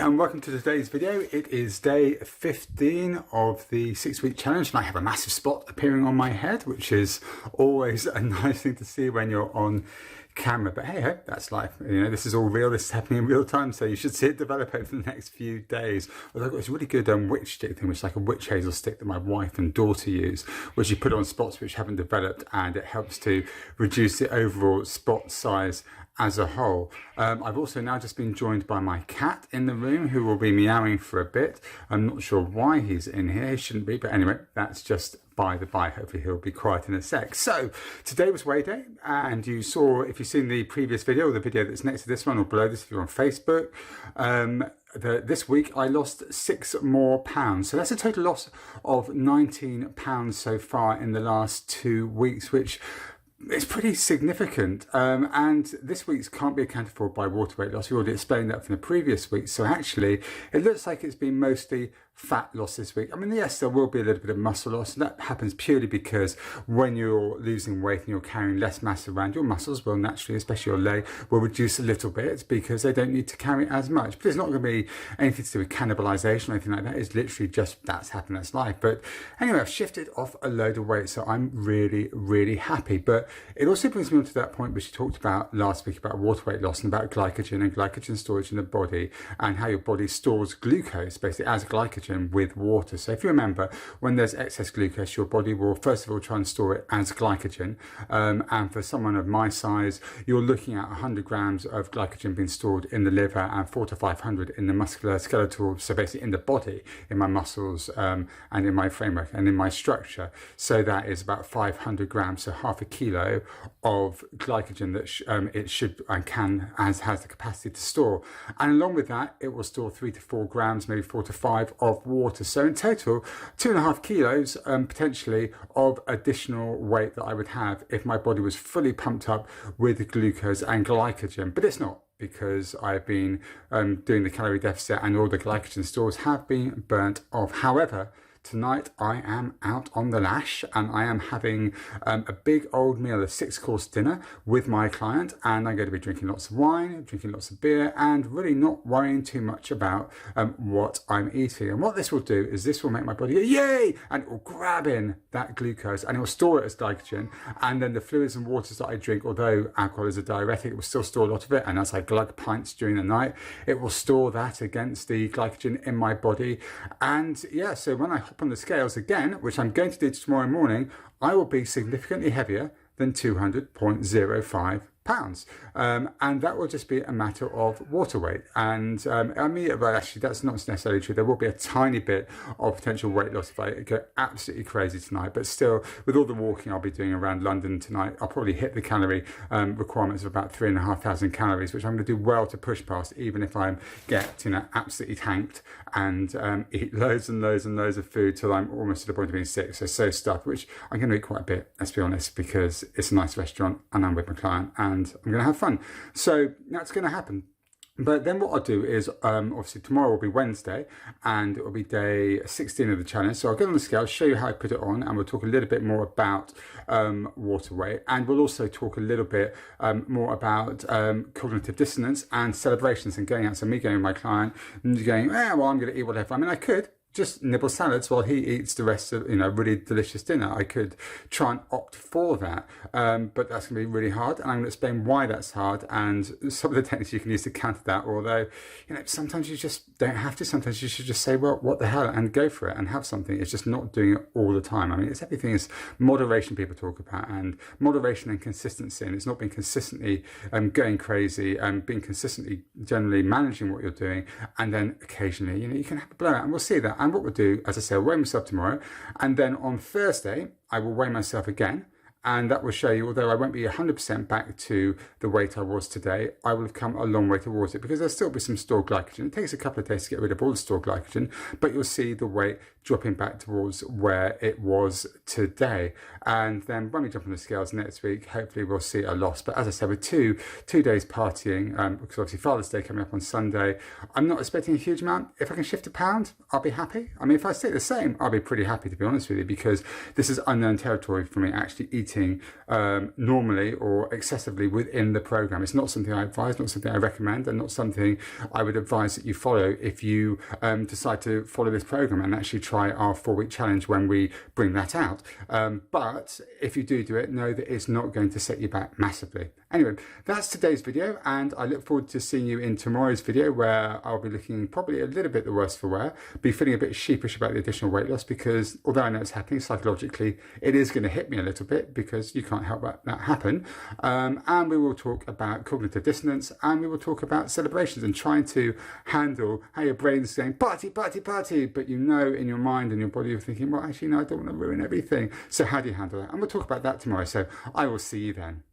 and welcome to today's video. It is day 15 of the 6-week challenge, and I have a massive spot appearing on my head, which is always a nice thing to see when you're on camera. But hey, that's life. You know, this is all real. This is happening in real time, so you should see it develop over the next few days. Although I've got this really good witch stick thing, which is like a witch hazel stick that my wife and daughter use, which you put on spots which haven't developed, and it helps to reduce the overall spot size as a whole. I've also now just been joined by my cat in the room, who will be meowing for a bit. I'm not sure why he's in here. He shouldn't be, but anyway, that's just by the by. Hopefully he'll be quiet in a sec. So today was weigh day, and you saw, if you've seen the previous video or the video that's next to this one or below this if you're on Facebook, this week I lost 6 more pounds. So that's a total loss of 19 pounds so far in the last 2 weeks, which it's pretty significant, and this week's can't be accounted for by water weight loss. We already explained that from the previous week. So actually it looks like it's been mostly fat loss this week. I mean, yes, there will be a little bit of muscle loss, and that happens purely because when you're losing weight and you're carrying less mass around, your muscles will naturally, especially your leg, will reduce a little bit because they don't need to carry as much. But it's not going to be anything to do with cannibalization or anything like that. It's literally just that's happened, that's life. But anyway, I've shifted off a load of weight, so I'm really happy. But it also brings me on to that point which you talked about last week about water weight loss and about glycogen and glycogen storage in the body, and how your body stores glucose basically as glycogen with water. So if you remember, when there's excess glucose, your body will first of all try and store it as glycogen, and for someone of my size, you're looking at 100 grams of glycogen being stored in the liver and 400 to 500 in the musculoskeletal, so basically in the body, in my muscles, and in my framework and in my structure. So that is about 500 grams, so half a kilo of glycogen that it should and can has the capacity to store. And along with that, it will store 3 to 4 grams, maybe 4 to 5 of water. So in total, 2.5 kilos potentially of additional weight that I would have if my body was fully pumped up with glucose and glycogen. But it's not, because I've been doing the calorie deficit and all the glycogen stores have been burnt off. However, tonight I am out on the lash, and I am having a big old meal, a 6-course dinner with my client, and I'm going to be drinking lots of wine, drinking lots of beer, and really not worrying too much about what I'm eating. And what this will do is this will make my body go, yay, and it will grab in that glucose and it will store it as glycogen, and then the fluids and waters that I drink, although alcohol is a diuretic, it will still store a lot of it, and as I glug pints during the night, it will store that against the glycogen in my body. And yeah, so when I hop on the scales again, which I'm going to do tomorrow morning, I will be significantly heavier than 200.05 pounds, and that will just be a matter of water weight. And I mean, well, actually that's not necessarily true. There will be a tiny bit of potential weight loss if I go absolutely crazy tonight, but still, with all the walking I'll be doing around London tonight, I'll probably hit the calorie requirements of about 3,500 calories, which I'm going to do well to push past, even if I get, you know, absolutely tanked and eat loads and loads and loads of food till I'm almost to the point of being sick. So stuffed, which I'm going to eat quite a bit, let's be honest, because it's a nice restaurant and I'm with my client and I'm going to have fun. So that's going to happen. But then what I'll do is, obviously tomorrow will be Wednesday, and it will be day 16 of the challenge. So I'll get on the scale, show you how I put it on, and we'll talk a little bit more about water weight. And we'll also talk a little bit more about cognitive dissonance and celebrations and going out. So me going with my client and going, well, I'm going to eat whatever. I mean, I could just nibble salads while he eats the rest of, you know, really delicious dinner. I could try and opt for that, but that's going to be really hard, and I'm going to explain why that's hard and some of the techniques you can use to counter that. Although, you know, sometimes you just don't have to. Sometimes you should just say, well, what the hell, and go for it and have something. It's just not doing it all the time. I mean, it's everything is moderation people talk about, and moderation and consistency, and it's not being consistently going crazy and being consistently generally managing what you're doing, and then occasionally, you know, you can have a blowout, and we'll see that. And what we'll do, as I say, I'll weigh myself tomorrow, and then on Thursday I will weigh myself again, and that will show you, although I won't be 100% back to the weight I was today, I will have come a long way towards it, because there'll still be some stored glycogen. It takes a couple of days to get rid of all the stored glycogen, but you'll see the weight dropping back towards where it was today. And then when we jump on the scales next week, hopefully we'll see a loss. But as I said, with two days partying, because obviously Father's Day coming up on Sunday, I'm not expecting a huge amount. If I can shift a pound, I'll be happy. I mean, if I stay the same, I'll be pretty happy, to be honest with you, because this is unknown territory for me, actually eating eating normally or excessively within the program. It's not something I advise, not something I recommend, and not something I would advise that you follow if you decide to follow this program and actually try our 4-week challenge when we bring that out. But if you do it, know that it's not going to set you back massively. Anyway, that's today's video, and I look forward to seeing you in tomorrow's video, where I'll be looking probably a little bit the worse for wear, be feeling a bit sheepish about the additional weight loss, because although I know it's happening psychologically, it is going to hit me a little bit because you can't help that happen. And we will talk about cognitive dissonance, and we will talk about celebrations and trying to handle how your brain's saying party, party, party, but you know in your mind and your body you're thinking, well, actually, no, I don't want to ruin everything. So how do you handle that? And we'll talk about that tomorrow. So I will see you then.